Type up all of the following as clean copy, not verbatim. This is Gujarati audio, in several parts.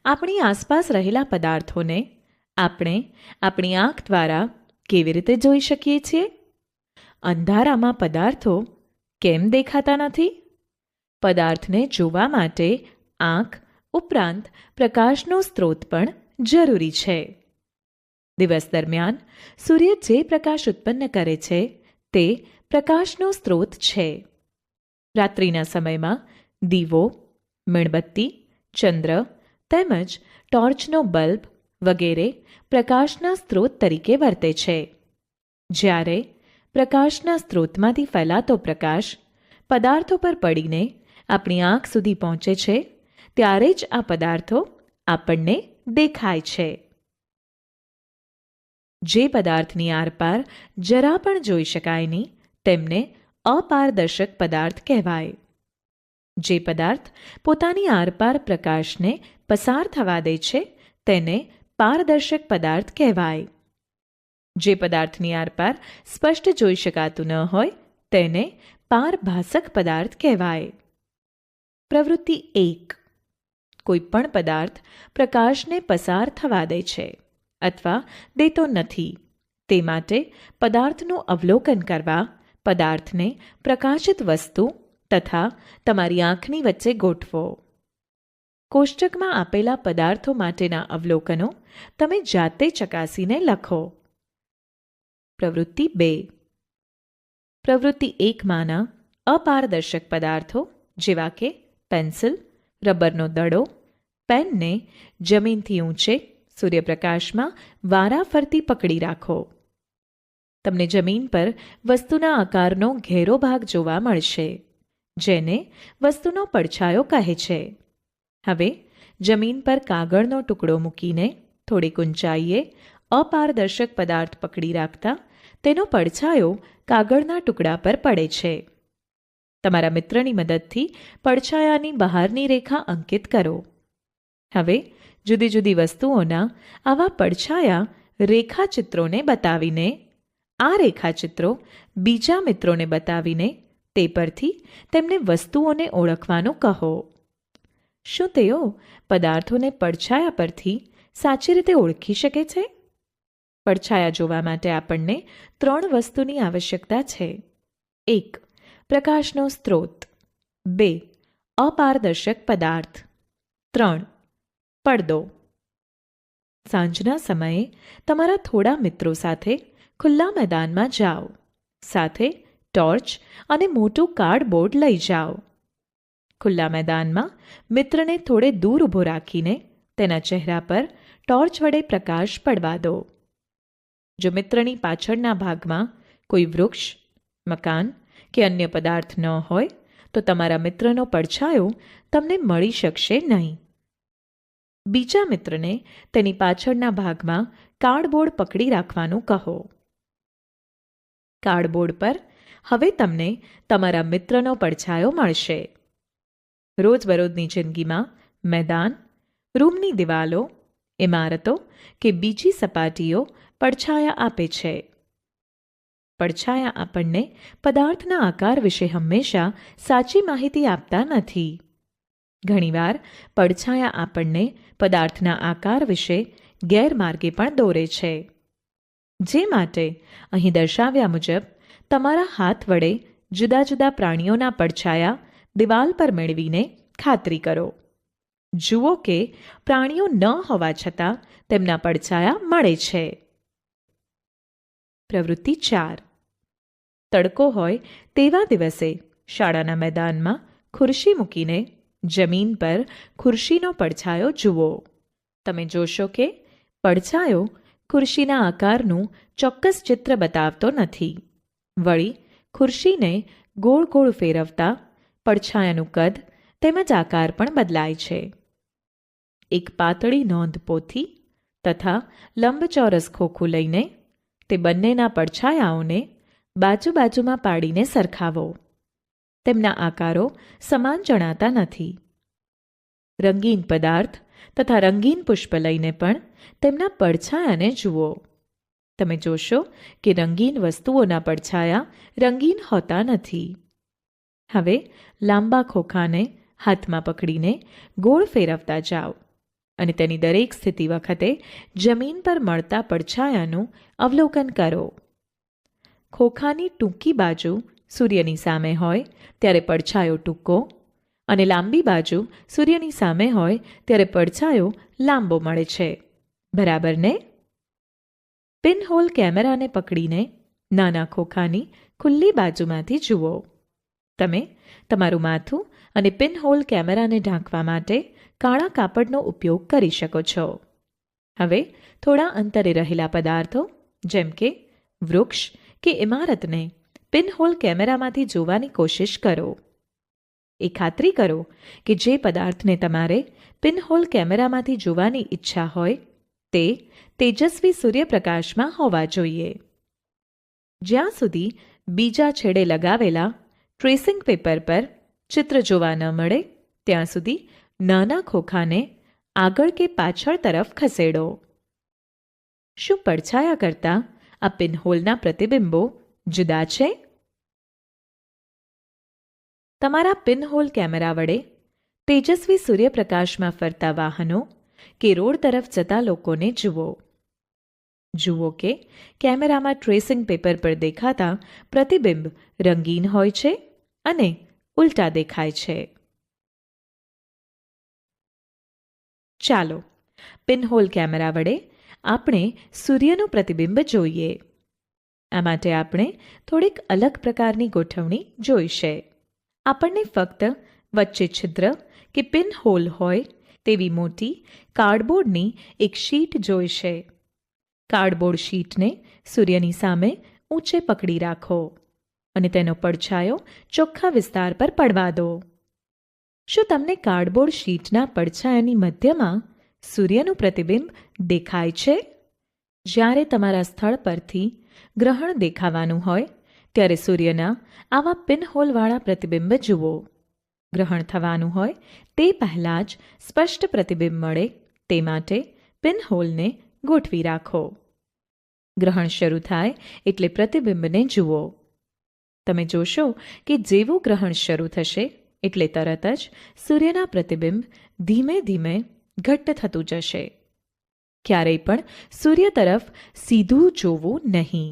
આપણી આસપાસ રહેલા પદાર્થોને આપણે આપણી આંખ દ્વારા કેવી રીતે જોઈ શકીએ છીએ? અંધારામાં પદાર્થો કેમ દેખાતા નથી? પદાર્થને જોવા માટે આંખ ઉપરાંત પ્રકાશનો સ્ત્રોત પણ જરૂરી છે. દિવસ દરમિયાન સૂર્ય જે પ્રકાશ ઉત્પન્ન કરે છે તે પ્રકાશનો સ્ત્રોત છે. રાત્રિના સમયમાં દીવો, મીણબત્તી, ચંદ્ર તેમજ ટોર્ચનો બલ્બ વગેરે પ્રકાશના સ્ત્રોત તરીકે વર્તે છે. જ્યારે પ્રકાશના સ્ત્રોતમાંથી ફેલાતો પ્રકાશ પદાર્થો પર પડીને આપણી આંખ સુધી પહોંચે છે ત્યારે જ આ પદાર્થો આપણને દેખાય છે. જે પદાર્થની આરપાર જરા પણ જોઈ શકાય નહીં તેમને અપારદર્શક પદાર્થ કહેવાય. જે પદાર્થ પોતાની આરપાર પ્રકાશને પસાર થવા દે છે તેને પારદર્શક પદાર્થ કહેવાય. જે પદાર્થની આરપાર સ્પષ્ટ જોઈ શકાતું ન હોય તેને પારભાસક પદાર્થ કહેવાય. પ્રવૃત્તિ 1. કોઈ પણ પદાર્થ પ્રકાશને પસાર થવા દે છે અથવા દેતો નથી તે માટે પદાર્થનું અવલોકન કરવા પદાર્થને પ્રકાશિત વસ્તુ તથા તમારી આંખની વચ્ચે ગોઠવો. કોષ્ટકમાં આપેલા પદાર્થો માટેના અવલોકનો તમે જાતે ચકાસીને લખો. પ્રવૃત્તિ 2. પ્રવૃત્તિ 1માંના અપારદર્શક પદાર્થો જેવા કે પેન્સિલ, રબરનો દડો, પેનને જમીનથી ઊંચે સૂર્યપ્રકાશમાં વારાફરતી પકડી રાખો. તમને જમીન પર વસ્તુના આકારનો ઘેરો ભાગ જોવા મળશે જેને વસ્તુનો પડછાયો કહે છે. હવે જમીન પર કાગળનો ટુકડો મૂકીને થોડીક ઊંચાઈએ અપારદર્શક પદાર્થ પકડી રાખતા તેનો પડછાયો કાગળના ટુકડા પર પડે છે. તમારા મિત્રની મદદથી પડછાયાની બહારની રેખા અંકિત કરો. હવે જુદી જુદી વસ્તુઓના આવા પડછાયા રેખાચિત્રોને બતાવીને આ રેખાચિત્રો બીજા મિત્રોને બતાવીને તે પરથી તેમને વસ્તુઓને ઓળખવાનું કહો. શું તેઓ પદાર્થોને પડછાયા પરથી સાચી રીતે ઓળખી શકે છે? પડછાયા જોવા માટે આપણને 3 વસ્તુની આવશ્યકતા છે. 1. પ્રકાશનો સ્ત્રોત. 2. અપારદર્શક પદાર્થ. 3. પડદો. સાંજના સમયે તમારા થોડા મિત્રો સાથે ખુલ્લા મેદાનમાં જાઓ. સાથે ટોર્ચ અને મોટું કાર્ડબોર્ડ લઈ જાઓ. ખુલ્લા મેદાનમાં મિત્રને થોડે દૂર ઊભો રાખીને તેના ચહેરા પર ટોર્ચ વડે પ્રકાશ પડવા દો. જો મિત્રની પાછળના ભાગમાં કોઈ વૃક્ષ, મકાન કે અન્ય પદાર્થ ન હોય તો તમારા મિત્રનો પડછાયો તમને મળી શકશે નહીં. બીજા મિત્રને તેની પાછળના ભાગમાં કાર્ડબોર્ડ પકડી રાખવાનું કહો. કાર્ડબોર્ડ પર હવે તમને તમારા મિત્રનો પડછાયો મળશે. રોજબરોજની જિંદગીમાં મેદાન, રૂમની દિવાલો, ઇમારતો કે બીજી સપાટીઓ પડછાયા આપે છે. પડછાયા આપણને પદાર્થના આકાર વિશે હંમેશા સાચી માહિતી આપતા નથી. ઘણીવાર પડછાયા આપણને પદાર્થના આકાર વિશે ગેરમાર્ગે પણ દોરે છે. જે માટે અહીં દર્શાવ્યા મુજબ તમારા હાથ વડે જુદા જુદા પ્રાણીઓના પડછાયા દિવાલ પર મેળવીને ખાતરી કરો. જુઓ કે પ્રાણીઓ ન હોવા છતાં તેમના પડછાયા મળે છે. પ્રવૃત્તિ 4. તડકો હોય તેવા દિવસે શાળાના મેદાનમાં ખુરશી મૂકીને જમીન પર ખુરશીનો પડછાયો જુઓ. તમે જોશો કે પડછાયો ખુરશીના આકારનું ચોક્કસ ચિત્ર બતાવતો નથી. વળી ખુરશીને ગોળ ગોળ ફેરવતા પડછાયાનું કદ તેમજ આકાર પણ બદલાય છે. એક પાતળી નોંધ પોથી તથા લંબચોરસ ખોખું લઈને તે બંનેના પડછાયાઓને બાજુ બાજુમાં પાડીને સરખાવો. તેમના આકારો સમાન જણાતા નથી. રંગીન પદાર્થ તથા રંગીન પુષ્પ લઈને પણ તેમના પડછાયાને જુઓ. તમે જોશો કે રંગીન વસ્તુઓના પડછાયા રંગીન હોતા નથી. હવે લાંબા ખોખાને હાથમાં પકડીને ગોળ ફેરવતા જાઓ. અને તેની દરેક સ્થિતિ વખતે જમીન પર મળતા પડછાયાનું અવલોકન કરો. ખોખાની ટૂંકી બાજુ સૂર્યની સામે હોય ત્યારે પડછાયો ટૂંકો અને લાંબી બાજુ સૂર્યની સામે હોય ત્યારે પડછાયો લાંબો મળે છે. બરાબર ને? પિનહોલ કેમેરાને પકડીને નાના ખોખાની ખુલ્લી બાજુમાંથી જુઓ. તમે તમારું માથું અને પિનહોલ કેમેરાને ઢાંકવા માટે કાળા કાપડનો ઉપયોગ કરી શકો છો. હવે થોડા અંતરે રહેલા પદાર્થો જેમ કે વૃક્ષ કે ઇમારતને પિનહોલ કેમેરામાંથી જોવાની કોશિશ કરો. એ ખાતરી કરો કે જે પદાર્થને તમારે પિનહોલ કેમેરામાંથી જોવાની ઈચ્છા હોય તે તેજસ્વી સૂર્યપ્રકાશમાં હોવા જોઈએ. જ્યાં સુધી બીજા છેડે લગાવેલા ટ્રેસિંગ પેપર પર ચિત્ર જોવા ન મળે ત્યાં સુધી નાના ખોખાને આગળ કે પાછળ તરફ ખસેડો. શું પડછાયા કરતાં આ પિનહોલના પ્રતિબિંબો જુદા છે? તમારા પિનહોલ કેમેરા વડે તેજસ્વી સૂર્યપ્રકાશમાં ફરતા વાહનો કે રોડ તરફ જતા લોકોને જુઓ. જુઓ કે કેમેરામાં ટ્રેસિંગ પેપર પર દેખાતા પ્રતિબિંબ રંગીન હોય છે અને ઉલટા દેખાય છે. ચાલો પિનહોલ કેમેરા વડે આપણે સૂર્યનું પ્રતિબિંબ જોઈએ. આ માટે આપણે થોડીક અલગ પ્રકારની ગોઠવણી જોઈશે. આપણને ફક્ત વચ્ચે છિદ્ર કે પિનહોલ હોય તેવી મોટી કાર્ડબોર્ડની એક શીટ જોઈશે. કાર્ડબોર્ડ શીટને સૂર્યની સામે ઊંચે પકડી રાખો અને તેનો પડછાયો ચોખ્ખા વિસ્તાર પર પડવા દો. શું તમને કાર્ડબોર્ડ શીટના પડછાયાની મધ્યમાં સૂર્યનું પ્રતિબિંબ દેખાય છે? જ્યારે તમારા સ્થળ પરથી ગ્રહણ દેખાવાનું હોય ત્યારે સૂર્યના આવા પિનહોલવાળા પ્રતિબિંબ જુઓ. ગ્રહણ થવાનું હોય તે પહેલાં જ સ્પષ્ટ પ્રતિબિંબ મળે તે માટે પિનહોલને ગોઠવી રાખો. ગ્રહણ શરૂ થાય એટલે પ્રતિબિંબને જુઓ. તમે જોશો કે જેવું ગ્રહણ શરૂ થશે એટલે તરત જ સૂર્યના પ્રતિબિંબ ધીમે ધીમે ઘટ્ટ થતું જશે. ક્યારેય પણ સૂર્ય તરફ સીધું જોવું નહીં.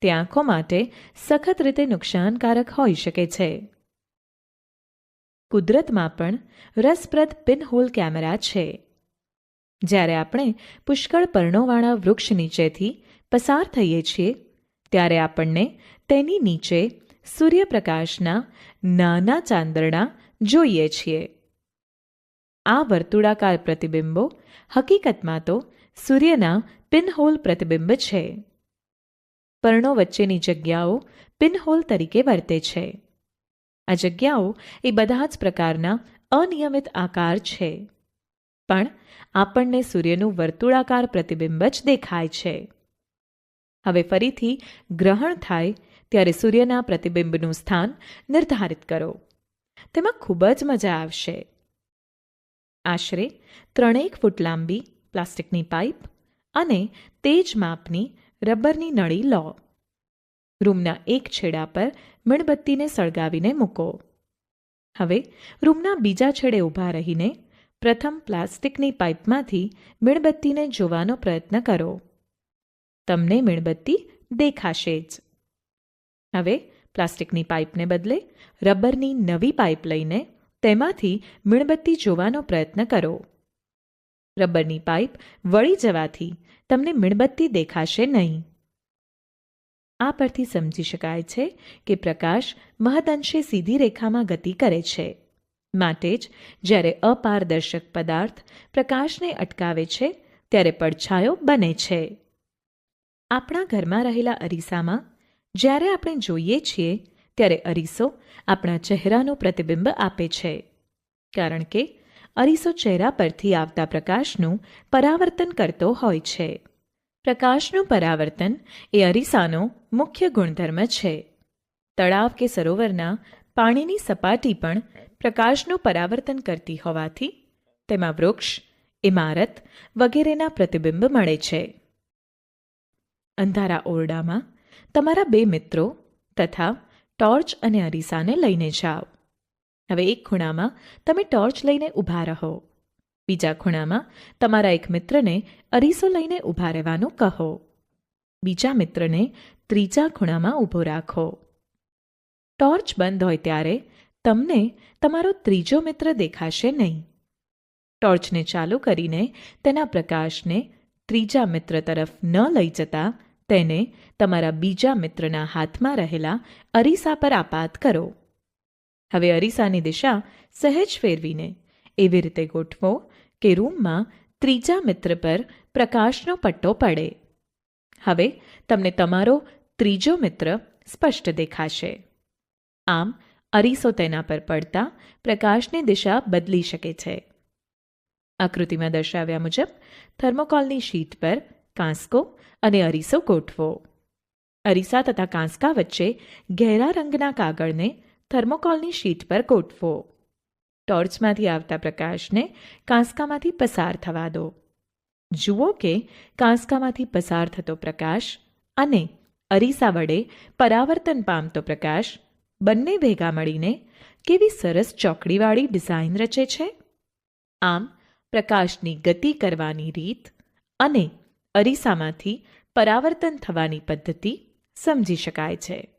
તે આંખો માટે સખત રીતે નુકસાનકારક હોઈ શકે છે. કુદરતમાં પણ રસપ્રદ પિનહોલ કેમેરા છે. જ્યારે આપણે પુષ્કળ પર્ણોવાળા વૃક્ષ નીચેથી પસાર થઈએ છીએ ત્યારે આપણને તેની નીચે સૂર્યપ્રકાશના નાના ચાંદરણા જોઈએ છીએ. આ વર્તુળાકાર પ્રતિબિંબો હકીકતમાં તો સૂર્યના પિનહોલ પ્રતિબિંબ છે. પર્ણો વચ્ચેની જગ્યાઓ પિનહોલ તરીકે વર્તે છે. આ જગ્યાઓ એ બધા જ પ્રકારના અનિયમિત આકાર છે, પણ આપણને સૂર્યનું વર્તુળાકાર પ્રતિબિંબ જ દેખાય છે. હવે ફરીથી ગ્રહણ થાય ત્યારે સૂર્યના પ્રતિબિંબનું સ્થાન નિર્ધારિત કરો. તેમાં ખૂબ જ મજા આવશે. આશરે 3 ફૂટ લાંબી પ્લાસ્ટિકની પાઇપ અને તે જ માપની રબરની નળી લો. રૂમના એક છેડા પર મીણબત્તીને સળગાવીને મૂકો. હવે રૂમના બીજા છેડે ઊભા રહીને પ્રથમ પ્લાસ્ટિકની પાઇપમાંથી મીણબત્તીને જોવાનો પ્રયત્ન કરો. તમને મીણબત્તી દેખાશે જ. હવે પ્લાસ્ટિકની પાઇપને બદલે રબરની નવી પાઇપ લઈને તેમાંથી મીણબત્તી જોવાનો પ્રયત્ન કરો. રબરની પાઇપ વળી જવાથી તમને મીણબત્તી દેખાશે નહીં. આ પરથી સમજી શકાય છે કે પ્રકાશ મહદઅંશે સીધી રેખામાં ગતિ કરે છે. માટે જ જ્યારે અપારદર્શક પદાર્થ પ્રકાશને અટકાવે છે ત્યારે પડછાયો બને છે. આપણા ઘરમાં રહેલા અરીસામાં જ્યારે આપણે જોઈએ છીએ ત્યારે અરીસો આપણા ચહેરાનું પ્રતિબિંબ આપે છે, કારણ કે અરીસો ચહેરા પરથી આવતા પ્રકાશનું પરાવર્તન કરતો હોય છે. પ્રકાશનું પરાવર્તન એ અરીસાનો મુખ્ય ગુણધર્મ છે. તળાવ કે સરોવરના પાણીની સપાટી પણ પ્રકાશનું પરાવર્તન કરતી હોવાથી તેમાં વૃક્ષ, ઇમારત વગેરેના પ્રતિબિંબ મળે છે. અંધારા ઓરડામાં તમારા 2 મિત્રો તથા ટોર્ચ અને અરીસાને લઈને જાઓ. હવે એક ખૂણામાં તમે ટોર્ચ લઈને ઊભા રહો. બીજા ખૂણામાં તમારા એક મિત્રને અરીસો લઈને ઊભા રહેવાનું કહો. બીજા મિત્રને ત્રીજા ખૂણામાં ઊભો રાખો. ટોર્ચ બંધ હોય ત્યારે તમને તમારો ત્રીજો મિત્ર દેખાશે નહીં. ટોર્ચને ચાલુ કરીને તેના પ્રકાશને ત્રીજા મિત્ર તરફ ન લઈ જતા તેને તમારા બીજા મિત્રના હાથમાં રહેલા અરીસા પર આપાત કરો. હવે અરીસાની દિશા સહેજ ફેરવીને એવી રીતે ગોઠવો કે રૂમમાં ત્રીજા મિત્ર પર પ્રકાશનો પટ્ટો પડે. હવે તમને તમારો ત્રીજો મિત્ર સ્પષ્ટ દેખાશે. આમ અરીસો તેના પર પડતા પ્રકાશની દિશા બદલી શકે છે. આકૃતિમાં દર્શાવ્યા મુજબ થર્મોકોલની શીટ પર કાંસકો અને અરીસો ગોઠવો. અરીસા તથા કાંસકા વચ્ચે ઘેરા રંગના કાગળને થર્મોકોલની શીટ પર ગોઠવો. ટોર્ચમાંથી આવતા પ્રકાશને કાંસકામાંથી પસાર થવા દો. જુઓ કે કાંસકામાંથી પસાર થતો પ્રકાશ અને અરીસા વડે પરાવર્તન પામતો પ્રકાશ બંને ભેગા મળીને કેવી સરસ ચોકડીવાળી ડિઝાઇન રચે છે. આમ પ્રકાશની ગતિ કરવાની રીત અને અરીસામાંથી પરાવર્તન થવાની પદ્ધતિ સમજી શકાય છે.